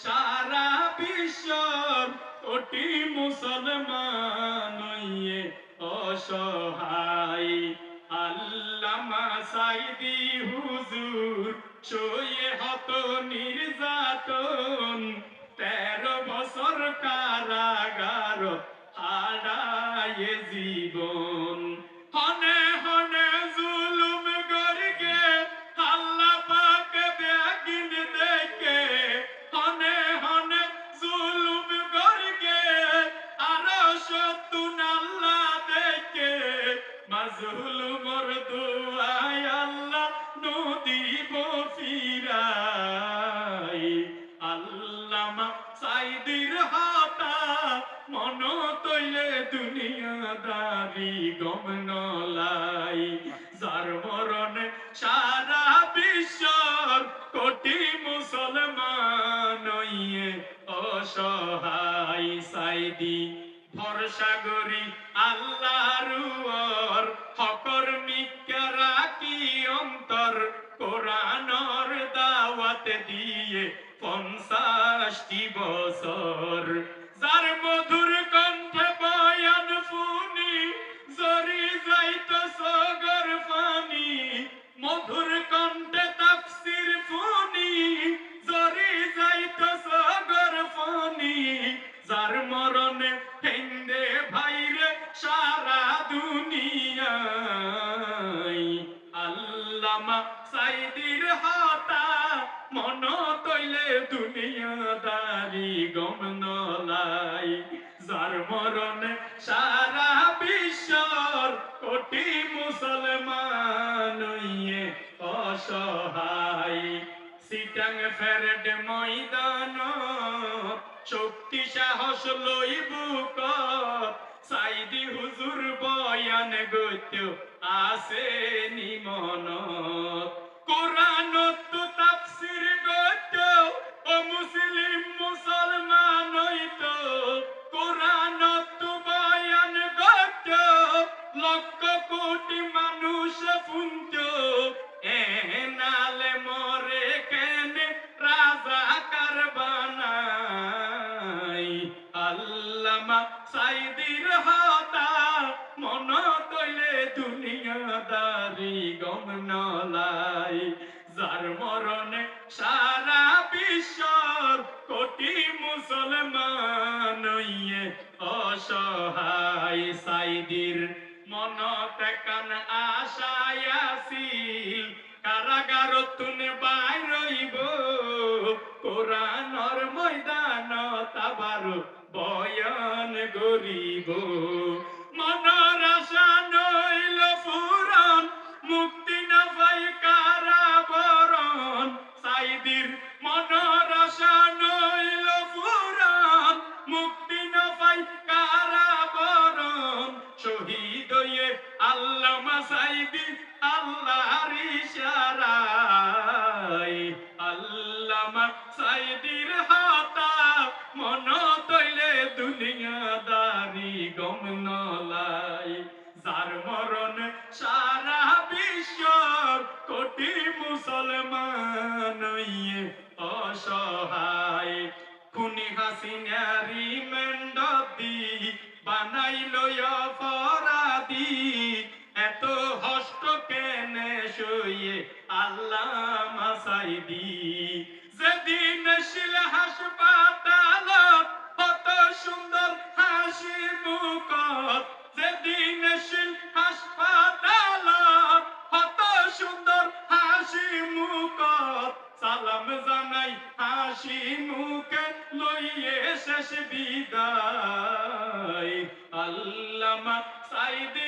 সারা বিশ্বর কোটি মুসলমান হইয়ে অসহায়। আল্লামা সাইদি হুজুর সয়ে হত নির্যাতন, 13 বছর কারাগার হারায়ে জীবন। হনে হনে জুলুম গর্গে আল্লাহ পাক ব্যাগিন দেখে, হনে হনে জুলুম গর্গে আরো সতুন আল্লাহ দেখে, মাজলুমর দোয়ায় আল্লাহ নদীব ফিরাই। আল্লামা সাইদির হাতা মন তৈলে দুনিয়াদারি গম নলাই। যার মরণে সারা বিশ্বর কোটি মুসলমান হইয়ে অসহায়। সাইদি ভরসা করি আল্লাহর উপর, হকর মিক্কা রাখি অন্তর, কোরআনর দাওয়াত দিয়ে 50টি বছর। যার মধুর কণ্ঠে বয়ান ফুনি জরি যাইত সগর ফানি, মধুর কণ্ঠে তাফসীর ফুনি জরি যাইত সগর ফানি। যার মরণে হেন্দে ভাইরে সারা দুনিয়ায়। আল্লামা সাইদির হাতা মন তৈলে দুনিয়াদারি গম নলাই। যার মরণে সারা বিশ্বর কোটি মুসলমান হইয়ে অসহায়। সিটাং ফেরেড ময়দান শক্তি সাহস লইব সাইদি হুজুর বয়ান গত্য আছে নিমনত। কোরআনত তাফসীর গত্য ও মুসলিম মুসলমান হইত, কোরআনত বয়ান গত্য লক্ষ কোটি মানুষ শুনত। নালে মরে কেনে রাজা কারবানাই। আল্লামা সাইদির হাতা মন তৈলে দুনিয়াদারি গম নলাই। যার মরণে সারা বিশ্বর কোটি মুসলমান হইয়ে অসহায়। সাইদির মনতে কান আশায় আসিল, কারাগার তুনে বাইর হইব, কোরআনর ময়দান তাবার বয়ান গরিব। মনর আশা নইল ফুরন, মুক্তি না পাই কারাবরণ। সাইদির মনর আশা নইল ফুরন, মুক্তি না পাই কারাবরণ। শহীদ হয়ে আল্লামা সাইদি আল্লাহর ইশারায়। আল্লামা সাইদির হাতা মন তৈলে দুনিয়াদারি গম নলাই। যার মরণ সারা বিশ্বর কোটি মুসলমান হইয়ে অসহায়। খুনি হাসিনা রিমান্ড দি বানাইল অপরাধী, এত হষ্ট কেনে সইয়ে আল্লামা সাইদি। যেদিন ছিল হাসপাতাল কত সুন্দর হাসি মুখত, যেদিন ছিল হাসপাতাল কত সুন্দর হাসি মুখত। সালাম জানাই হাসি মুখে লইয়ে শেষ বিদায়। আল্লামা সাইদি